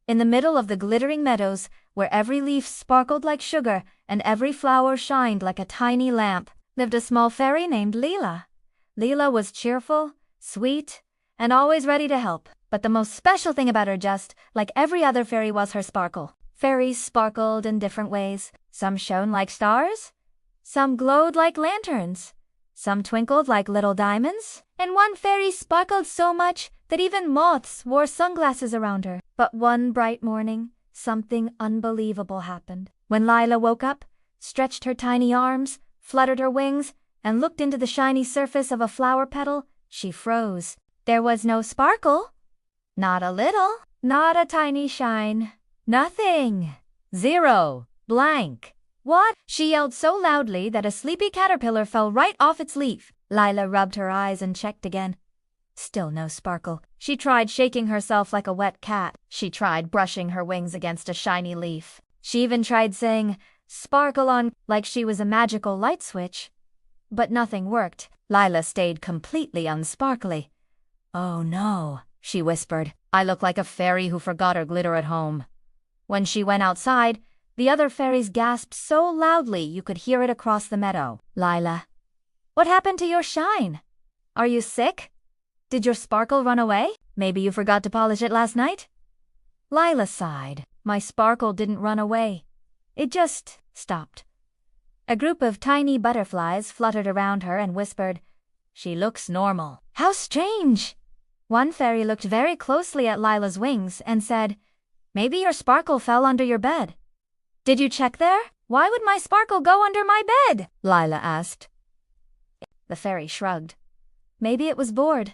In the middle of the glittering meadows, where every leaf sparkled like sugar and every flower shined like a tiny lamp, lived a small fairy named Leela. Leela was cheerful, sweet, and always ready to help. But the most special thing about her, just like every other fairy, was her sparkle. Fairies sparkled in different ways. Some shone like stars, some glowed like lanterns, some twinkled like little diamonds, and one fairy sparkled so much that even moths wore sunglasses around her. But one bright morning, something unbelievable happened. When Lila woke up, stretched her tiny arms, fluttered her wings, and looked into the shiny surface of a flower petal, she froze. There was no sparkle. Not a little. Not a tiny shine. Nothing. Zero. Blank. What? She yelled so loudly that a sleepy caterpillar fell right off its leaf. Lila rubbed her eyes and checked again. Still no sparkle. She tried shaking herself like a wet cat. She tried brushing her wings against a shiny leaf. She even tried saying, "Sparkle on," like she was a magical light switch. But nothing worked. Lila stayed completely unsparkly. "Oh no," she whispered. "I look like a fairy who forgot her glitter at home." When she went outside, the other fairies gasped so loudly you could hear it across the meadow. "Lila, what happened to your shine? Are you sick? Did your sparkle run away? Maybe you forgot to polish it last night?" Lila sighed. "My sparkle didn't run away. It just stopped." A group of tiny butterflies fluttered around her and whispered, "She looks normal." "How strange!" One fairy looked very closely at Lila's wings and said, "Maybe your sparkle fell under your bed." "Did you check there? Why would my sparkle go under my bed?" Lila asked. The fairy shrugged. "Maybe it was bored."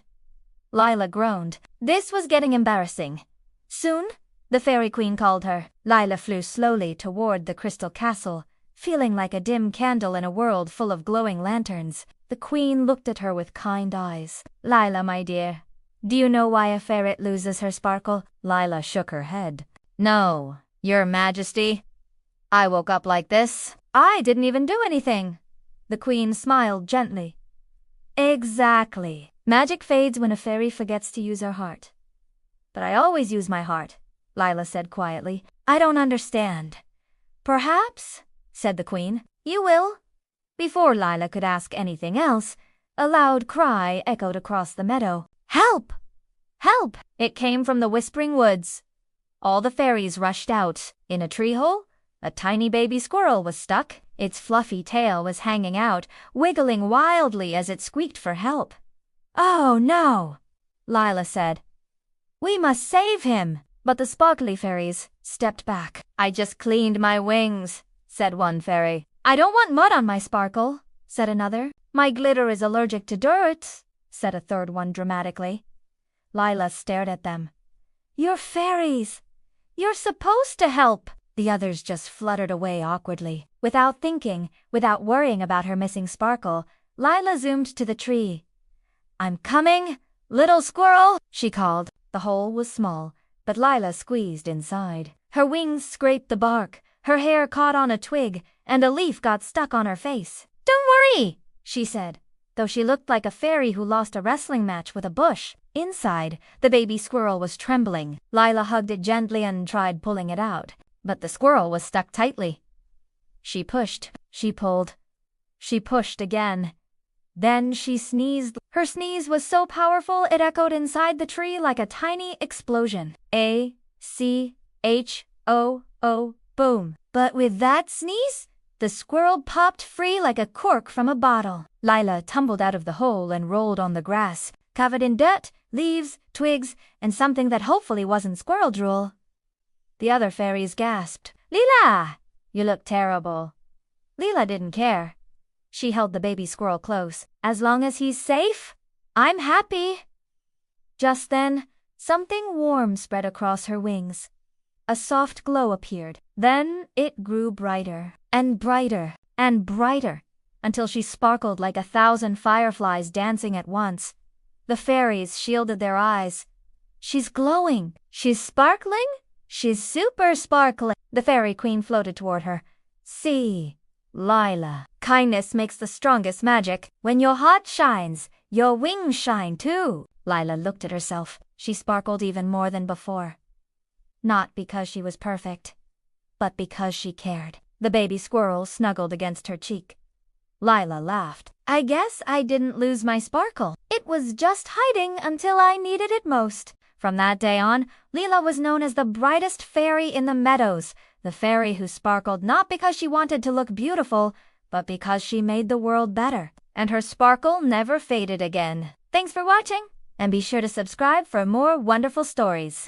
Lila groaned. This was getting embarrassing. Soon, the fairy queen called her. Lila flew slowly toward the crystal castle, feeling like a dim candle in a world full of glowing lanterns. The queen looked at her with kind eyes. "Lila, my dear, do you know why a ferret loses her sparkle?" Lila shook her head. "No, Your Majesty. I woke up like this. I didn't even do anything." The queen smiled gently. "Exactly. Magic fades when a fairy forgets to use her heart." "But I always use my heart," Lila said quietly. "I don't understand." "Perhaps," said the queen, "you will." Before Lila could ask anything else, a loud cry echoed across the meadow. "Help! Help!" It came from the Whispering Woods. All the fairies rushed out. In a tree hole, a tiny baby squirrel was stuck. Its fluffy tail was hanging out, wiggling wildly as it squeaked for help. "Oh no," Lila said. "We must save him." But the sparkly fairies stepped back. "I just cleaned my wings," said one fairy. "I don't want mud on my sparkle," said another. "My glitter is allergic to dirt," said a third one dramatically. Lila stared at them. "You're fairies. You're supposed to help." The others just fluttered away awkwardly. Without thinking, without worrying about her missing sparkle, Lila zoomed to the tree. "I'm coming, little squirrel," she called. The hole was small, but Lila squeezed inside. Her wings scraped the bark, her hair caught on a twig, and a leaf got stuck on her face. "Don't worry," she said, though she looked like a fairy who lost a wrestling match with a bush. Inside, the baby squirrel was trembling. Lila hugged it gently and tried pulling it out, but the squirrel was stuck tightly. She pushed, she pulled, she pushed again. Then she sneezed. Her sneeze was so powerful it echoed inside the tree like a tiny explosion. A-C-H-O-O, boom. But with that sneeze, the squirrel popped free like a cork from a bottle. Lila tumbled out of the hole and rolled on the grass, covered in dirt, leaves, twigs, and something that hopefully wasn't squirrel drool. The other fairies gasped. "Leela, you look terrible." Leela didn't care. She held the baby squirrel close. "As long as he's safe, I'm happy." Just then, something warm spread across her wings. A soft glow appeared. Then it grew brighter and brighter and brighter until she sparkled like 1,000 fireflies dancing at once. The fairies shielded their eyes. "She's glowing. She's sparkling. She's super sparkling." The fairy queen floated toward her. "See, Lila, kindness makes the strongest magic. When your heart shines, your wings shine too." Lila looked at herself. She sparkled even more than before. not because she was perfect, but because she cared. The baby squirrel snuggled against her cheek. Lila laughed. I guess I didn't lose my sparkle. It was just hiding until I needed it most. From that day on, Lila was known as the brightest fairy in the meadows, the fairy who sparkled not because she wanted to look beautiful, but because she made the world better. And her sparkle never faded again. Thanks for watching, and be sure to subscribe for more wonderful stories.